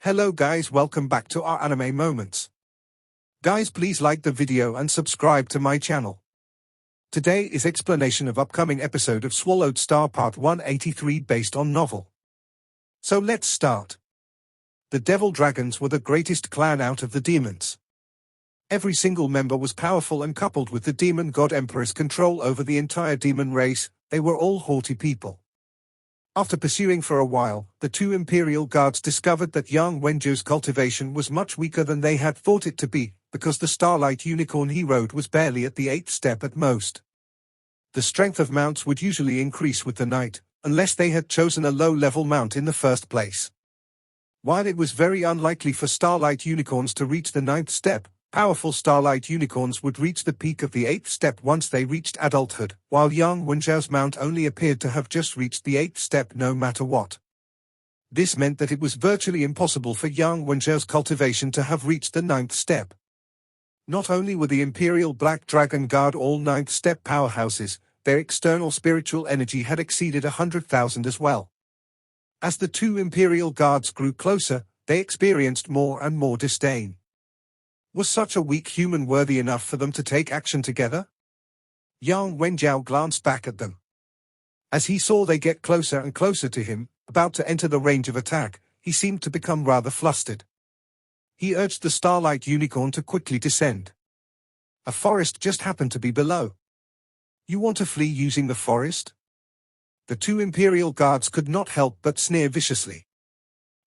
Hello guys, welcome back to our anime moments. Guys, please like the video and subscribe to my channel. Today is explanation of upcoming episode of Swallowed Star Part 183 based on novel. So let's start. The Devil Dragons were the greatest clan out of the demons. Every single member was powerful, and coupled with the demon god emperor's control over the entire demon race, they were all haughty people. After pursuing for a while, the two Imperial Guards discovered that young Wenju's cultivation was much weaker than they had thought it to be, because the Starlight Unicorn he rode was barely at the 8th step at most. The strength of mounts would usually increase with the night, unless they had chosen a low-level mount in the first place. While it was very unlikely for Starlight Unicorns to reach the 9th step, powerful Starlight Unicorns would reach the peak of the 8th step once they reached adulthood, while young Wenju's mount only appeared to have just reached the 8th step no matter what. This meant that it was virtually impossible for young Wenju's cultivation to have reached the 9th step. Not only were the Imperial Black Dragon Guard all 9th step powerhouses, their external spiritual energy had exceeded 100,000 as well. As the two Imperial Guards grew closer, they experienced more and more disdain. Was such a weak human worthy enough for them to take action together? Young Wenju glanced back at them. As he saw they get closer and closer to him, about to enter the range of attack, he seemed to become rather flustered. He urged the Starlight Unicorn to quickly descend. A forest just happened to be below. You want to flee using the forest? The two Imperial Guards could not help but sneer viciously.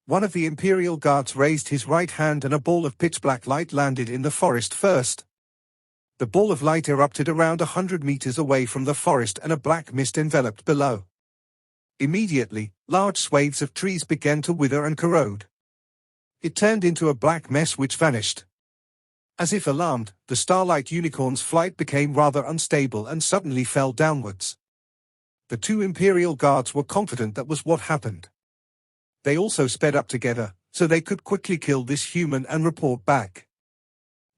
One of the Imperial Guards raised his right hand and a ball of pitch-black light landed in the forest first. The ball of light erupted around 100 meters away from the forest and a black mist enveloped below. Immediately, large swathes of trees began to wither and corrode. It turned into a black mess which vanished. As if alarmed, the Starlight Unicorn's flight became rather unstable and suddenly fell downwards. The two Imperial Guards were confident that was what happened. They also sped up together, so they could quickly kill this human and report back.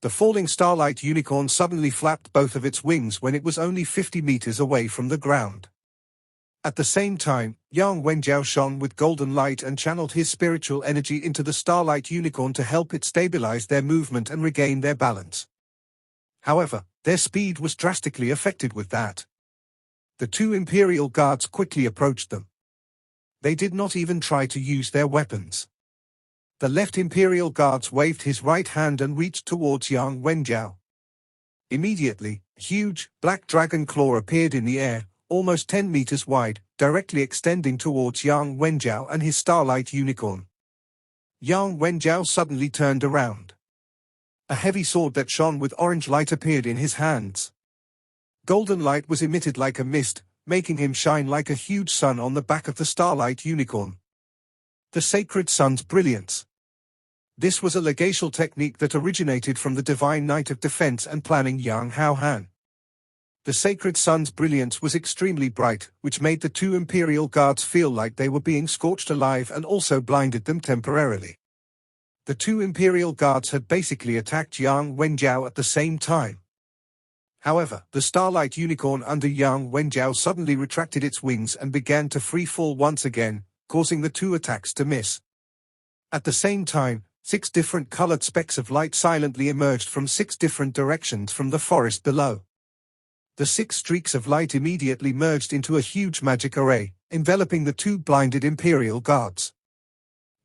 The falling Starlight Unicorn suddenly flapped both of its wings when it was only 50 meters away from the ground. At the same time, young Wenju shone with golden light and channeled his spiritual energy into the Starlight Unicorn to help it stabilize their movement and regain their balance. However, their speed was drastically affected with that. The two Imperial Guards quickly approached them. They did not even try to use their weapons. The left Imperial Guards waved his right hand and reached towards young Wenju. Immediately, a huge, black dragon claw appeared in the air, almost 10 meters wide, directly extending towards young Wenju and his Starlight Unicorn. Young Wenju suddenly turned around. A heavy sword that shone with orange light appeared in his hands. Golden light was emitted like a mist, making him shine like a huge sun on the back of the Starlight Unicorn. The Sacred Sun's Brilliance. This was a legacial technique that originated from the Divine Knight of Defense and Planning Yang Haohan. The Sacred Sun's brilliance was extremely bright, which made the two Imperial Guards feel like they were being scorched alive and also blinded them temporarily. The two Imperial Guards had basically attacked young Wenju at the same time. However, the Starlight Unicorn under young Wenju suddenly retracted its wings and began to free fall once again, causing the two attacks to miss. At the same time, 6 different colored specks of light silently emerged from 6 different directions from the forest below. The 6 streaks of light immediately merged into a huge magic array, enveloping the two blinded Imperial Guards.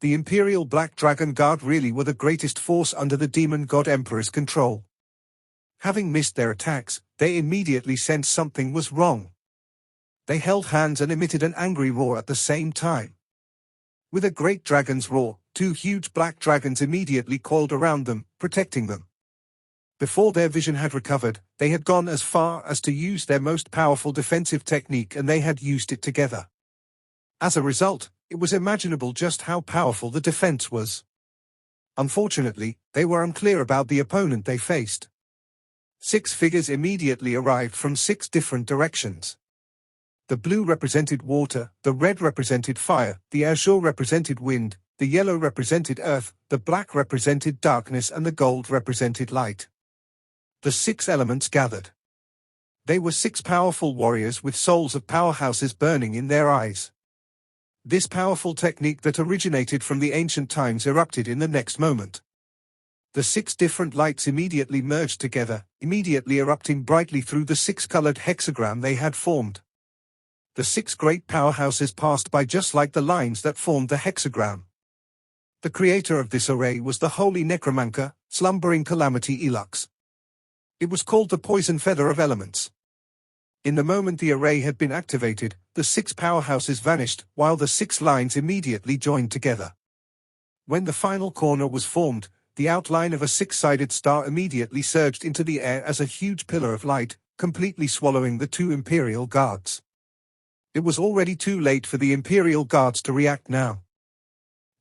The Imperial Black Dragon Guard really were the greatest force under the Demon God Emperor's control. Having missed their attacks, they immediately sensed something was wrong. They held hands and emitted an angry roar at the same time. With a great dragon's roar, 2 huge black dragons immediately coiled around them, protecting them. Before their vision had recovered, they had gone as far as to use their most powerful defensive technique, and they had used it together. As a result, it was imaginable just how powerful the defense was. Unfortunately, they were unclear about the opponent they faced. 6 figures immediately arrived from 6 different directions. The blue represented water, the red represented fire, the azure represented wind, the yellow represented earth, the black represented darkness, and the gold represented light. The 6 elements gathered. They were 6 powerful warriors with souls of powerhouses burning in their eyes. This powerful technique that originated from the ancient times erupted in the next moment. The 6 different lights immediately merged together, immediately erupting brightly through the 6-colored hexagram they had formed. The 6 great powerhouses passed by just like the lines that formed the hexagram. The creator of this array was the holy necromancer, slumbering calamity Elux. It was called the poison feather of elements. In the moment the array had been activated, the 6 powerhouses vanished, while the 6 lines immediately joined together. When the final corner was formed, the outline of a 6-sided star immediately surged into the air as a huge pillar of light, completely swallowing the 2 Imperial Guards. It was already too late for the Imperial Guards to react now.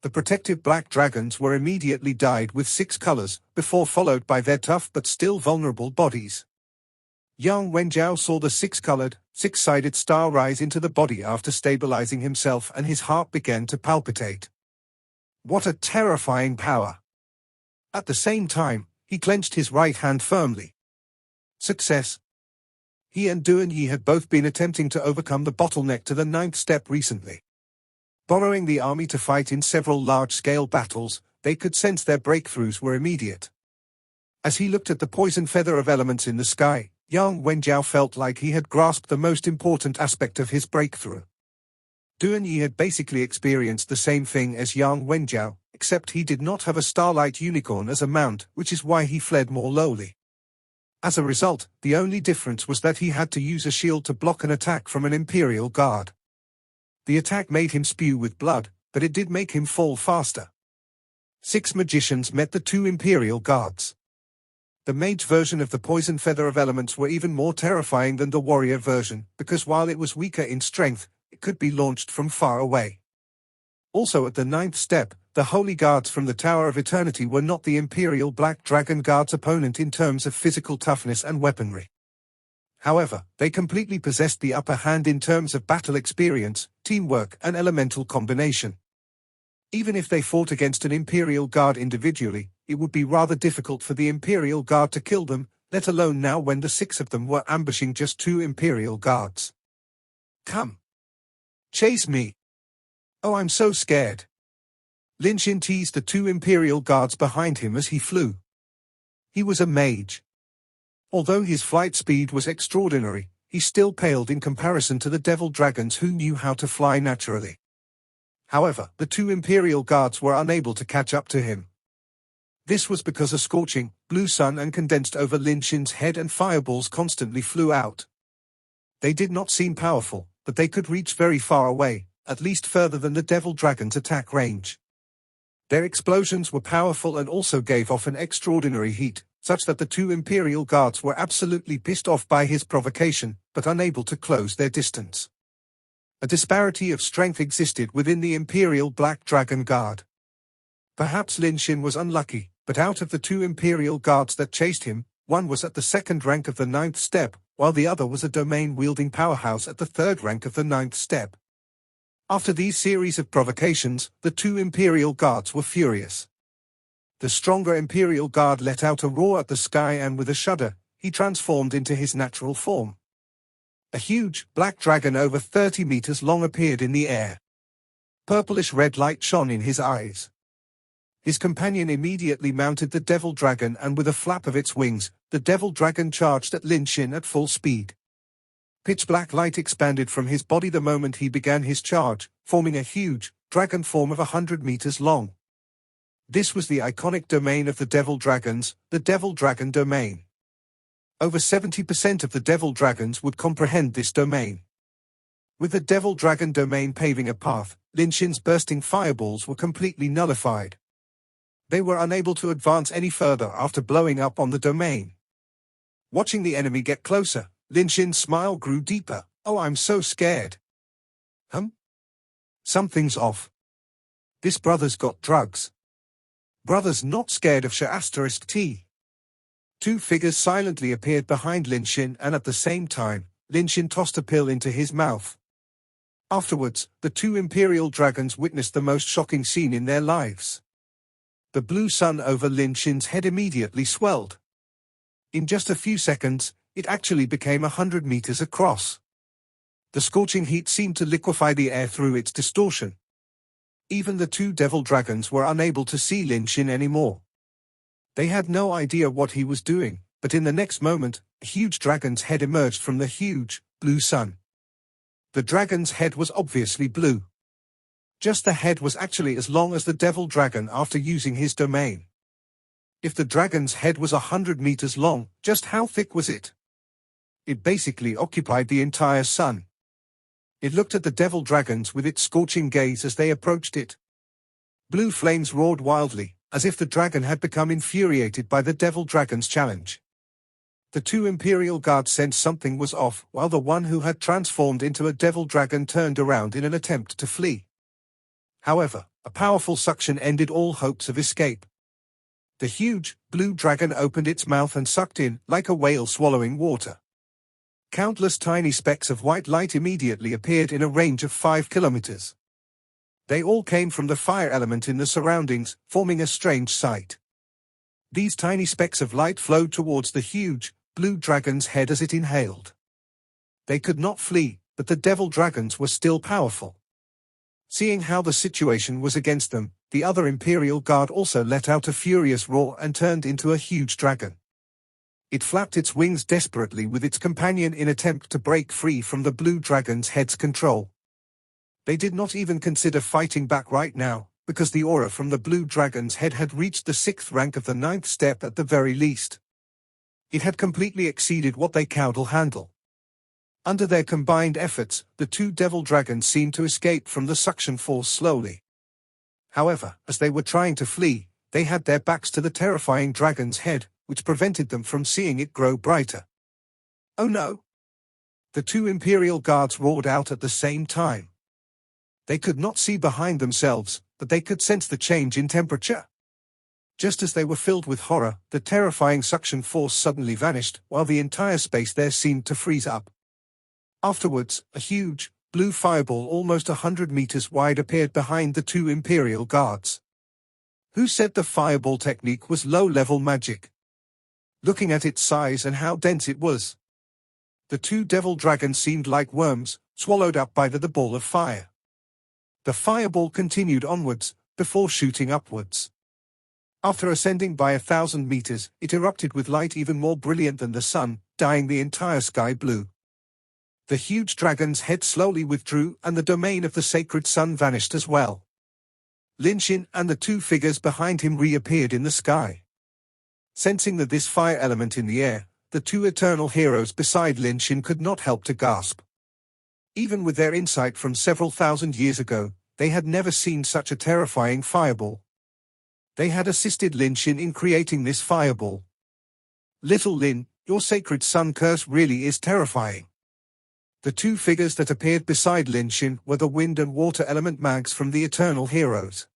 The protective black dragons were immediately dyed with 6 colors, before followed by their tough but still vulnerable bodies. Yang Wenjiao saw the 6-colored, 6-sided star rise into the body after stabilizing himself, and his heart began to palpitate. What a terrifying power! At the same time, he clenched his right hand firmly. Success! He and Duan Yi had both been attempting to overcome the bottleneck to the 9th step recently. Borrowing the army to fight in several large-scale battles, they could sense their breakthroughs were immediate. As he looked at the poison feather of elements in the sky, Yang Wenjiao felt like he had grasped the most important aspect of his breakthrough. Duan Yi had basically experienced the same thing as Yang Wenjiao, except he did not have a starlight unicorn as a mount, which is why he fled more lowly. As a result, the only difference was that he had to use a shield to block an attack from an Imperial Guard. The attack made him spew with blood, but it did make him fall faster. 6 magicians met the 2 Imperial Guards. The mage version of the poison feather of elements were even more terrifying than the warrior version, because while it was weaker in strength, it could be launched from far away. Also at the 9th step, the Holy Guards from the Tower of Eternity were not the Imperial Black Dragon Guard's opponent in terms of physical toughness and weaponry. However, they completely possessed the upper hand in terms of battle experience, teamwork, and elemental combination. Even if they fought against an Imperial Guard individually, it would be rather difficult for the Imperial Guard to kill them, let alone now when the 6 of them were ambushing just 2 Imperial Guards. Come! Chase me! Oh, I'm so scared! Lin Xin teased the 2 Imperial Guards behind him as he flew. He was a mage. Although his flight speed was extraordinary, he still paled in comparison to the devil dragons who knew how to fly naturally. However, the 2 Imperial Guards were unable to catch up to him. This was because a scorching, blue sun and condensed over Lin Xin's head and fireballs constantly flew out. They did not seem powerful, but they could reach very far away, at least further than the devil dragon's attack range. Their explosions were powerful and also gave off an extraordinary heat, such that the 2 Imperial Guards were absolutely pissed off by his provocation, but unable to close their distance. A disparity of strength existed within the Imperial Black Dragon Guard. Perhaps Lin Xin was unlucky, but out of the 2 Imperial Guards that chased him, one was at the 2nd rank of the 9th step, while the other was a domain-wielding powerhouse at the 3rd rank of the 9th step. After these series of provocations, the 2 Imperial Guards were furious. The stronger Imperial Guard let out a roar at the sky, and with a shudder, he transformed into his natural form. A huge, black dragon over 30 meters long appeared in the air. Purplish red light shone in his eyes. His companion immediately mounted the devil dragon, and with a flap of its wings, the devil dragon charged at Lin Xin at full speed. Pitch black light expanded from his body the moment he began his charge, forming a huge, dragon form of 100 meters long. This was the iconic domain of the devil dragons, the Devil Dragon Domain. Over 70% of the devil dragons would comprehend this domain. With the Devil Dragon Domain paving a path, Lin Xin's bursting fireballs were completely nullified. They were unable to advance any further after blowing up on the domain. Watching the enemy get closer, Lin Xin's smile grew deeper. Oh, I'm so scared. Something's off. This brother's got drugs. Brother's not scared of *T. 2 figures silently appeared behind Lin Xin, and at the same time, Lin Xin tossed a pill into his mouth. Afterwards, the 2 Imperial Dragons witnessed the most shocking scene in their lives. The blue sun over Lin Xin's head immediately swelled. In just a few seconds, it actually became 100 meters across. The scorching heat seemed to liquefy the air through its distortion. Even the two devil dragons were unable to see Lin Xin anymore. They had no idea what he was doing, but in the next moment, a huge dragon's head emerged from the huge, blue sun. The dragon's head was obviously blue. Just the head was actually as long as the devil dragon after using his domain. If the dragon's head was 100 meters long, just how thick was it? It basically occupied the entire sun. It looked at the devil dragons with its scorching gaze as they approached it. Blue flames roared wildly, as if the dragon had become infuriated by the devil dragon's challenge. The two imperial guards sensed something was off, while the one who had transformed into a devil dragon turned around in an attempt to flee. However, a powerful suction ended all hopes of escape. The huge, blue dragon opened its mouth and sucked in, like a whale swallowing water. Countless tiny specks of white light immediately appeared in a range of 5 kilometers. They all came from the fire element in the surroundings, forming a strange sight. These tiny specks of light flowed towards the huge, blue dragon's head as it inhaled. They could not flee, but the devil dragons were still powerful. Seeing how the situation was against them, the other imperial guard also let out a furious roar and turned into a huge dragon. It flapped its wings desperately with its companion in attempt to break free from the blue dragon's head's control. They did not even consider fighting back right now, because the aura from the blue dragon's head had reached the 6th rank of the 9th step at the very least. It had completely exceeded what they could handle. Under their combined efforts, the two devil dragons seemed to escape from the suction force slowly. However, as they were trying to flee, they had their backs to the terrifying dragon's head, which prevented them from seeing it grow brighter. Oh no! The two imperial guards roared out at the same time. They could not see behind themselves, but they could sense the change in temperature. Just as they were filled with horror, the terrifying suction force suddenly vanished, while the entire space there seemed to freeze up. Afterwards, a huge, blue fireball almost 100 meters wide appeared behind the two imperial guards. Who said the fireball technique was low-level magic? Looking at its size and how dense it was, the two devil dragons seemed like worms, swallowed up by the ball of fire. The fireball continued onwards, before shooting upwards. After ascending by 1,000 meters, it erupted with light even more brilliant than the sun, dyeing the entire sky blue. The huge dragon's head slowly withdrew and the domain of the sacred sun vanished as well. Lin Xin and the two figures behind him reappeared in the sky. Sensing that this fire element in the air, the two eternal heroes beside Lin Xin could not help to gasp. Even with their insight from several thousand years ago, they had never seen such a terrifying fireball. They had assisted Lin Xin in creating this fireball. Little Lin, your sacred sun curse really is terrifying. The two figures that appeared beside Lin Xin were the wind and water element mags from the eternal heroes.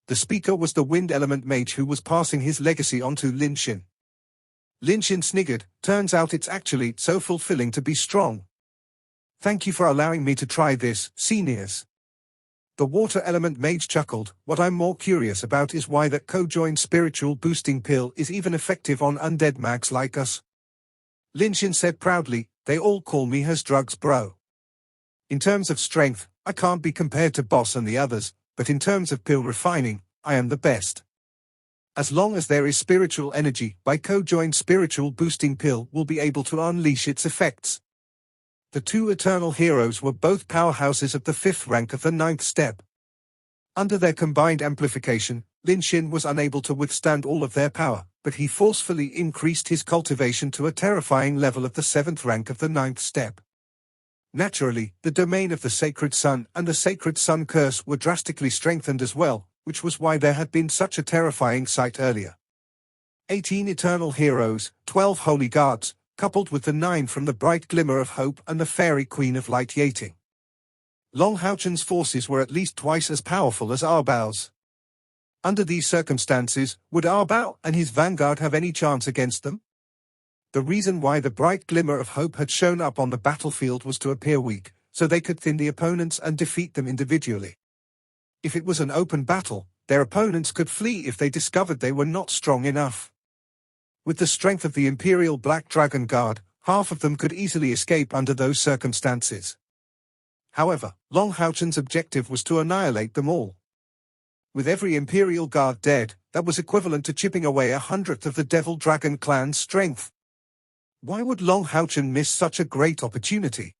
The speaker was the wind element mage who was passing his legacy on to Lin Xin. Lin Xin sniggered, turns out it's actually so fulfilling to be strong. Thank you for allowing me to try this, seniors. The water element mage chuckled. What I'm more curious about is why that co-joined spiritual boosting pill is even effective on undead mags like us. Lin Xin said proudly, they all call me his drugs bro. In terms of strength, I can't be compared to Boss and the others, but in terms of pill refining, I am the best. As long as there is spiritual energy, my co-joined spiritual boosting pill will be able to unleash its effects. The two eternal heroes were both powerhouses of the 5th rank of the 9th step. Under their combined amplification, Lin Xin was unable to withstand all of their power, but he forcefully increased his cultivation to a terrifying level of the 7th rank of the 9th step. Naturally, the domain of the sacred sun and the sacred sun curse were drastically strengthened as well, which was why there had been such a terrifying sight earlier. 18 eternal heroes, 12 holy guards, coupled with the 9 from the bright glimmer of hope and the fairy queen of light Yating. Long Houchen's forces were at least twice as powerful as Arbao's. Under these circumstances, would Arbao and his vanguard have any chance against them? The reason why the bright glimmer of hope had shown up on the battlefield was to appear weak, so they could thin the opponents and defeat them individually. If it was an open battle, their opponents could flee if they discovered they were not strong enough. With the strength of the Imperial Black Dragon Guard, half of them could easily escape under those circumstances. However, Long Houchen's objective was to annihilate them all. With every Imperial Guard dead, that was equivalent to chipping away 1/100th of the Devil Dragon clan's strength. Why would Long Houchen miss such a great opportunity?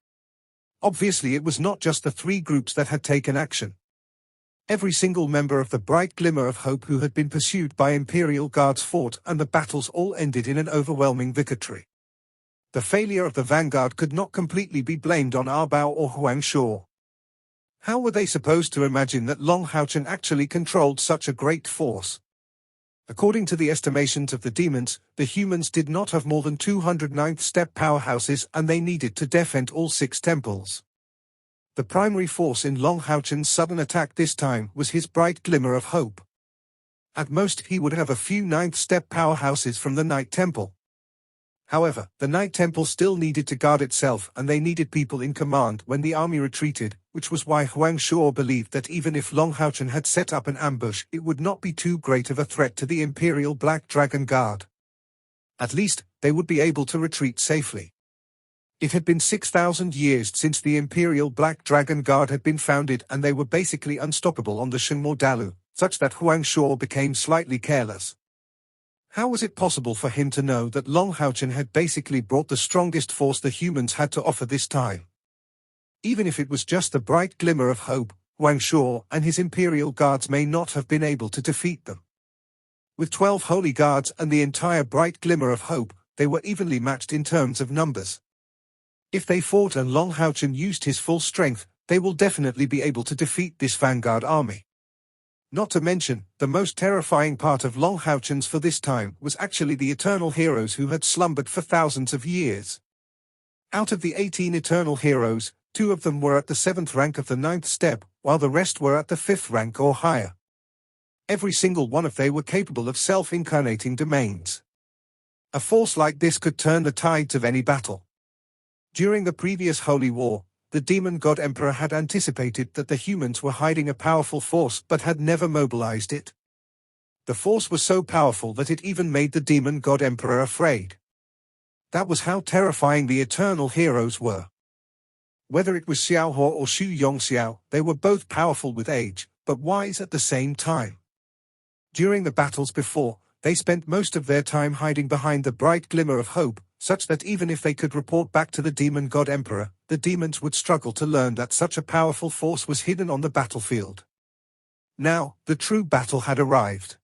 Obviously it was not just the three groups that had taken action. Every single member of the Bright Glimmer of Hope who had been pursued by Imperial Guards fought, and the battles all ended in an overwhelming victory. The failure of the vanguard could not completely be blamed on Arbao or Huang Shuo. How were they supposed to imagine that Long Houchen actually controlled such a great force? According to the estimations of the demons, the humans did not have more than 200 ninth step powerhouses, and they needed to defend all 6 temples. The primary force in Long Houchen's sudden attack this time was his Bright Glimmer of Hope. At most he would have a few ninth step powerhouses from the Night Temple. However, the Night Temple still needed to guard itself, and they needed people in command when the army retreated, which was why Huang Shuo believed that even if Long Houchen had set up an ambush, it would not be too great of a threat to the Imperial Black Dragon Guard. At least, they would be able to retreat safely. It had been 6,000 years since the Imperial Black Dragon Guard had been founded, and they were basically unstoppable on the Shengmo Dalu, such that Huang Shuo became slightly careless. How was it possible for him to know that Long Houchen had basically brought the strongest force the humans had to offer this time? Even if it was just the Bright Glimmer of Hope, Huang Shuo and his Imperial Guards may not have been able to defeat them. With 12 Holy Guards and the entire Bright Glimmer of Hope, they were evenly matched in terms of numbers. If they fought and Long Houchen used his full strength, they will definitely be able to defeat this vanguard army. Not to mention, the most terrifying part of Long Houchen's for this time was actually the Eternal Heroes who had slumbered for thousands of years. Out of the 18 Eternal Heroes, 2 of them were at the 7th rank of the 9th step, while the rest were at the 5th rank or higher. Every single one of they were capable of self-incarnating domains. A force like this could turn the tides of any battle. During the previous Holy War, the Demon God Emperor had anticipated that the humans were hiding a powerful force but had never mobilized it. The force was so powerful that it even made the Demon God Emperor afraid. That was how terrifying the Eternal Heroes were. Whether it was Xiao Hua or Xu Yongxiao, they were both powerful with age, but wise at the same time. During the battles before, they spent most of their time hiding behind the Bright Glimmer of Hope, such that even if they could report back to the Demon God Emperor, the demons would struggle to learn that such a powerful force was hidden on the battlefield. Now, the true battle had arrived.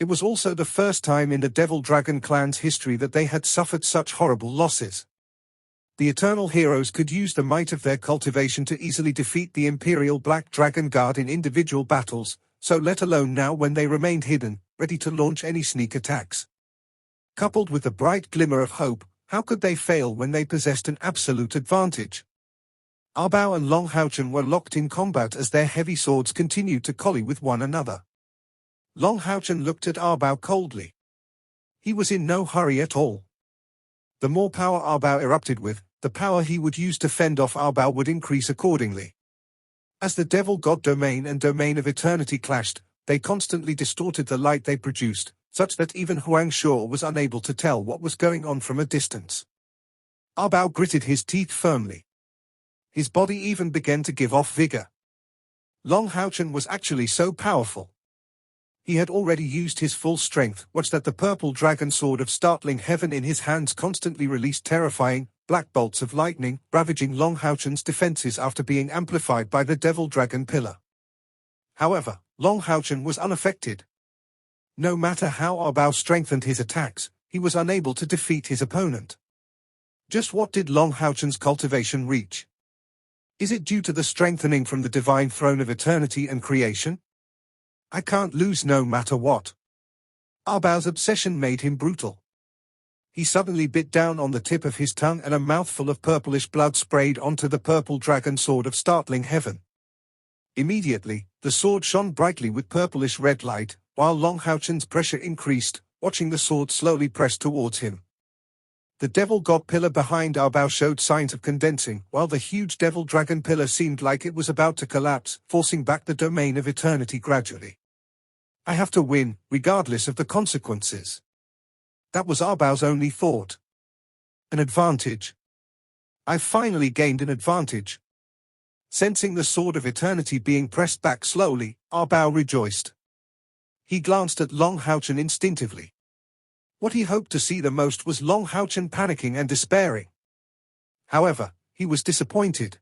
It was also the first time in the Devil Dragon clan's history that they had suffered such horrible losses. The Eternal Heroes could use the might of their cultivation to easily defeat the Imperial Black Dragon Guard in individual battles, so let alone now when they remained hidden, ready to launch any sneak attacks. Coupled with the Bright Glimmer of Hope, how could they fail when they possessed an absolute advantage? Arbao and Long Houchen were locked in combat as their heavy swords continued to collie with one another. Long Houchen looked at Arbao coldly. He was in no hurry at all. The more power Arbao erupted with, the power he would use to fend off Arbao would increase accordingly. As the Devil God Domain and Domain of Eternity clashed, they constantly distorted the light they produced, such that even Huang Shuo was unable to tell what was going on from a distance. Arbao gritted his teeth firmly. His body even began to give off vigor. Long Houchen was actually so powerful. He had already used his full strength, watched that the purple dragon sword of startling heaven in his hands constantly released terrifying, black bolts of lightning, ravaging Long Houchen's defenses after being amplified by the Devil Dragon Pillar. However, Long Houchen was unaffected. No matter how Arbao strengthened his attacks, he was unable to defeat his opponent. Just what did Long Houchen's cultivation reach? Is it due to the strengthening from the divine throne of eternity and creation? I can't lose no matter what. Arbao's obsession made him brutal. He suddenly bit down on the tip of his tongue and a mouthful of purplish blood sprayed onto the purple dragon sword of startling heaven. Immediately, the sword shone brightly with purplish red light, while Long Houchen's pressure increased, watching the sword slowly press towards him. The Devil God Pillar behind Arbao showed signs of condensing, while the huge Devil Dragon Pillar seemed like it was about to collapse, forcing back the Domain of Eternity gradually. I have to win, regardless of the consequences. That was Arbao's only thought. An advantage. I've finally gained an advantage. Sensing the sword of eternity being pressed back slowly, Arbao rejoiced. He glanced at Long Houchen instinctively. What he hoped to see the most was Long Houchen panicking and despairing. However, he was disappointed.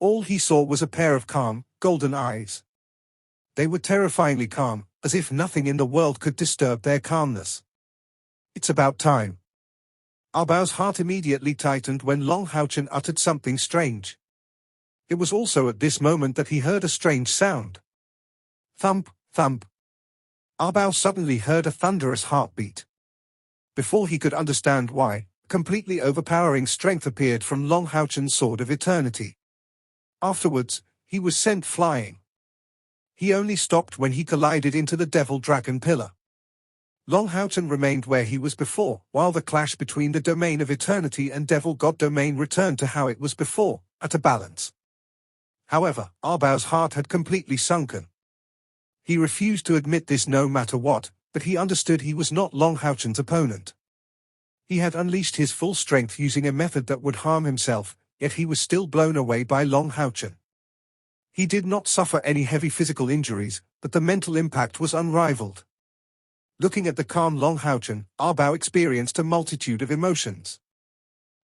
All he saw was a pair of calm, golden eyes. They were terrifyingly calm, as if nothing in the world could disturb their calmness. It's about time. Arbao's heart immediately tightened when Long Houchen uttered something strange. It was also at this moment that he heard a strange sound. Thump, thump. Arbao suddenly heard a thunderous heartbeat. Before he could understand why, completely overpowering strength appeared from Long Houchen's sword of eternity. Afterwards, he was sent flying. He only stopped when he collided into the Devil Dragon pillar. Long Houchen remained where he was before, while the clash between the Domain of Eternity and Devil God Domain returned to how it was before, at a balance. However, Arbao's heart had completely sunken. He refused to admit this no matter what, but he understood he was not Long Houchen's opponent. He had unleashed his full strength using a method that would harm himself, yet he was still blown away by Long Houchen. He did not suffer any heavy physical injuries, but the mental impact was unrivaled. Looking at the calm Long Houchen, Arbao experienced a multitude of emotions.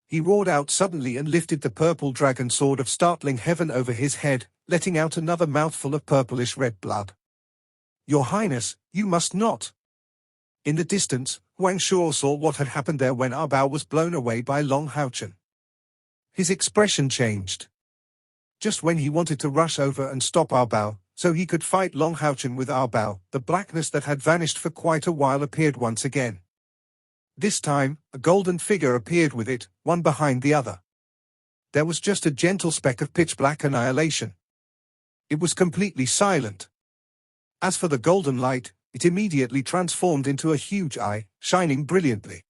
He roared out suddenly and lifted the purple dragon sword of startling heaven over his head, letting out another mouthful of purplish red blood. Your Highness, you must not. In the distance, Huang Shuo saw what had happened there when Arbao was blown away by Long Houchen. His expression changed. Just when he wanted to rush over and stop Arbao, so he could fight Long Houchen with Arbao, the blackness that had vanished for quite a while appeared once again. This time, a golden figure appeared with it, one behind the other. There was just a gentle speck of pitch-black annihilation. It was completely silent. As for the golden light, it immediately transformed into a huge eye, shining brilliantly.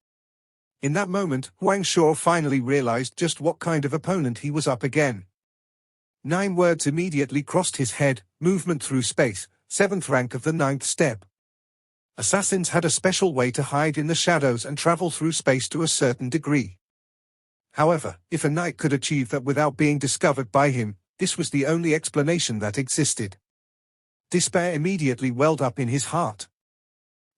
In that moment, Huang Shuo finally realized just what kind of opponent he was up against. 9 words immediately crossed his head: movement through space, 7th rank of the 9th step. Assassins had a special way to hide in the shadows and travel through space to a certain degree. However, if a knight could achieve that without being discovered by him, this was the only explanation that existed. Despair immediately welled up in his heart.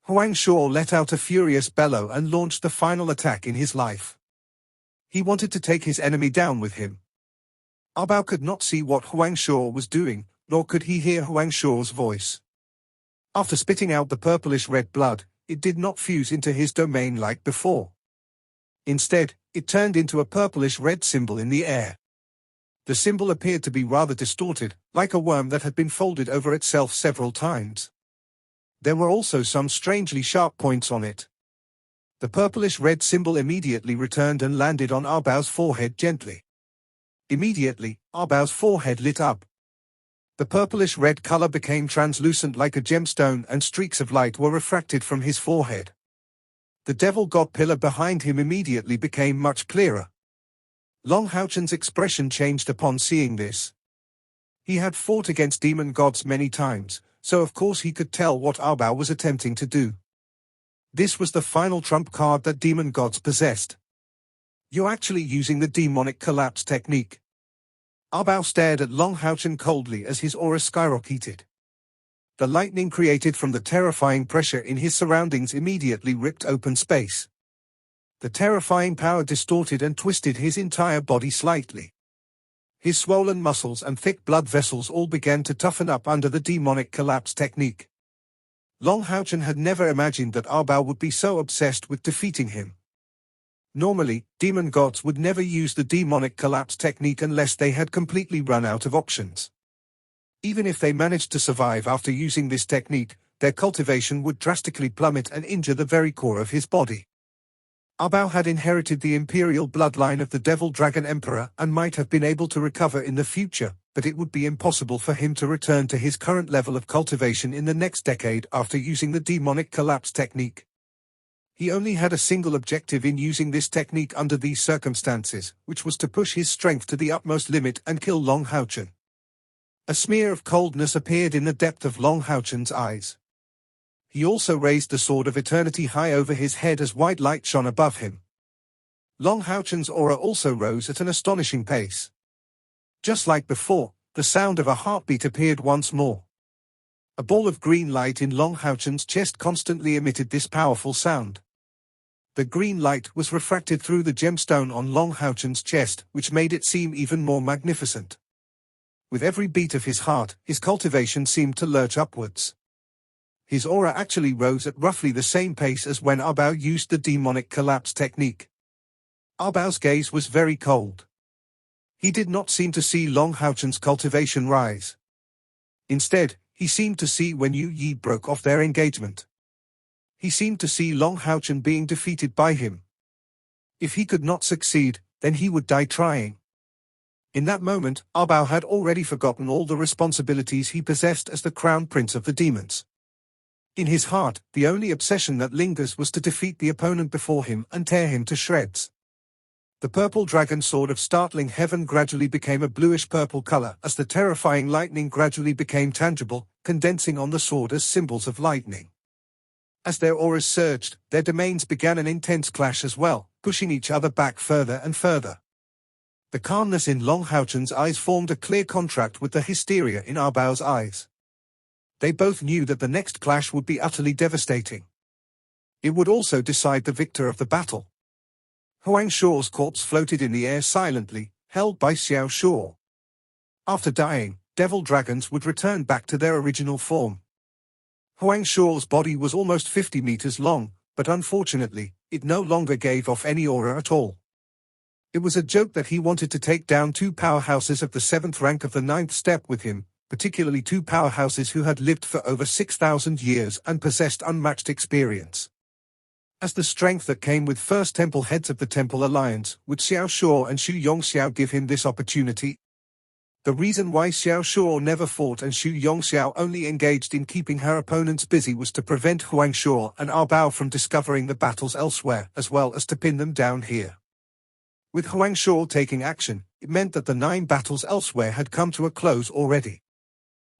Huang Shuo let out a furious bellow and launched the final attack in his life. He wanted to take his enemy down with him. Arbao could not see what Huang Shuo was doing, nor could he hear Huang Shuo's voice. After spitting out the purplish red blood, it did not fuse into his domain like before. Instead, it turned into a purplish red symbol in the air. The symbol appeared to be rather distorted, like a worm that had been folded over itself several times. There were also some strangely sharp points on it. The purplish red symbol immediately returned and landed on Arbao's forehead gently. Immediately, Arbao's forehead lit up. The purplish red color became translucent like a gemstone and streaks of light were refracted from his forehead. The Devil God pillar behind him immediately became much clearer. Long Houchen's expression changed upon seeing this. He had fought against demon gods many times, so of course he could tell what Arbao was attempting to do. This was the final trump card that demon gods possessed. You're actually using the demonic collapse technique. Arbao stared at Long Houchen coldly as his aura skyrocketed. The lightning created from the terrifying pressure in his surroundings immediately ripped open space. The terrifying power distorted and twisted his entire body slightly. His swollen muscles and thick blood vessels all began to toughen up under the demonic collapse technique. Long Houchen had never imagined that Arbao would be so obsessed with defeating him. Normally, demon gods would never use the demonic collapse technique unless they had completely run out of options. Even if they managed to survive after using this technique, their cultivation would drastically plummet and injure the very core of his body. Arbao had inherited the imperial bloodline of the Devil Dragon Emperor and might have been able to recover in the future, but it would be impossible for him to return to his current level of cultivation in the next decade after using the demonic collapse technique. He only had a single objective in using this technique under these circumstances, which was to push his strength to the utmost limit and kill Long Houchen. A smear of coldness appeared in the depth of Long Houchen's eyes. He also raised the sword of eternity high over his head as white light shone above him. Long Houchen's aura also rose at an astonishing pace. Just like before, the sound of a heartbeat appeared once more. A ball of green light in Long Houchen's chest constantly emitted this powerful sound. The green light was refracted through the gemstone on Long Houchen's chest, which made it seem even more magnificent. With every beat of his heart, his cultivation seemed to lurch upwards. His aura actually rose at roughly the same pace as when Arbao used the demonic collapse technique. Arbao's gaze was very cold. He did not seem to see Long Houchen's cultivation rise. Instead, he seemed to see when Yu Yi broke off their engagement. He seemed to see Long Houchen being defeated by him. If he could not succeed, then he would die trying. In that moment, Arbao had already forgotten all the responsibilities he possessed as the crown prince of the demons. In his heart, the only obsession that lingers was to defeat the opponent before him and tear him to shreds. The purple dragon sword of startling heaven gradually became a bluish-purple color as the terrifying lightning gradually became tangible, condensing on the sword as symbols of lightning. As their auras surged, their domains began an intense clash as well, pushing each other back further and further. The calmness in Long Houchen's eyes formed a clear contrast with the hysteria in Arbao's eyes. They both knew that the next clash would be utterly devastating. It would also decide the victor of the battle. Huang Shuo's corpse floated in the air silently, held by Xiao Shuo. After dying, devil dragons would return back to their original form. Huang Shuo's body was almost 50 meters long, but unfortunately, it no longer gave off any aura at all. It was a joke that he wanted to take down two powerhouses of the 7th rank of the 9th step with him, particularly two powerhouses who had lived for over 6,000 years and possessed unmatched experience. As the strength that came with First Temple heads of the Temple Alliance, would Xiao Shuo and Xu Yongxiao give him this opportunity? The reason why Xiao Shuo never fought and Xu Yongxiao only engaged in keeping her opponents busy was to prevent Huang Shuo and Arbao from discovering the battles elsewhere, as well as to pin them down here. With Huang Shuo taking action, it meant that the 9 battles elsewhere had come to a close already.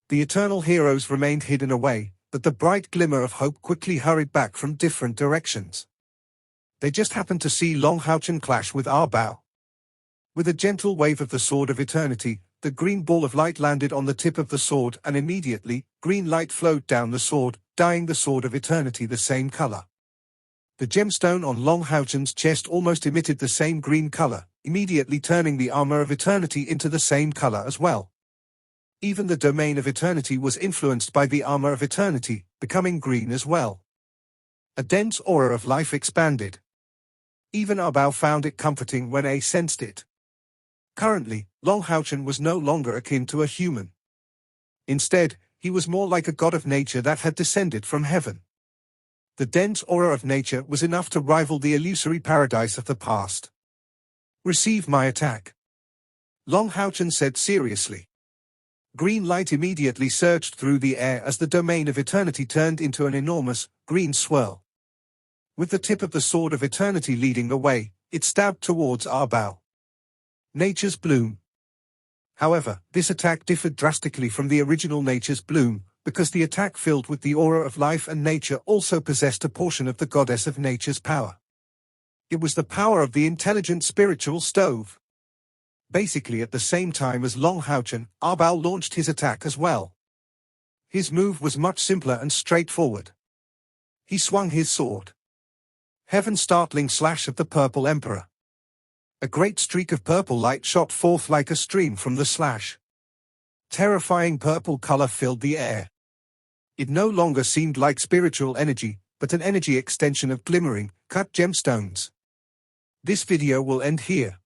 The eternal heroes remained hidden away, but the bright glimmer of hope quickly hurried back from different directions. They just happened to see Long Houchen clash with Arbao. With a gentle wave of the Sword of Eternity, the green ball of light landed on the tip of the sword and immediately, green light flowed down the sword, dyeing the Sword of Eternity the same color. The gemstone on Long Houchen's chest almost emitted the same green color, immediately turning the armor of eternity into the same color as well. Even the domain of eternity was influenced by the armor of eternity, becoming green as well. A dense aura of life expanded. Even Arbao found it comforting when A sensed it. Currently, Long Houchen was no longer akin to a human. Instead, he was more like a god of nature that had descended from heaven. The dense aura of nature was enough to rival the illusory paradise of the past. "Receive my attack," Long Houchen said seriously. Green light immediately surged through the air as the domain of eternity turned into an enormous, green swirl. With the tip of the Sword of Eternity leading the way, it stabbed towards Arbao. Nature's Bloom. However, this attack differed drastically from the original Nature's Bloom, because the attack filled with the aura of life and nature also possessed a portion of the goddess of nature's power. It was the power of the intelligent spiritual stove. Basically at the same time as Long Houchen, Arbao launched his attack as well. His move was much simpler and straightforward. He swung his sword. Heaven startling slash of the Purple Emperor. A great streak of purple light shot forth like a stream from the slash. Terrifying purple color filled the air. It no longer seemed like spiritual energy, but an energy extension of glimmering, cut gemstones. This video will end here.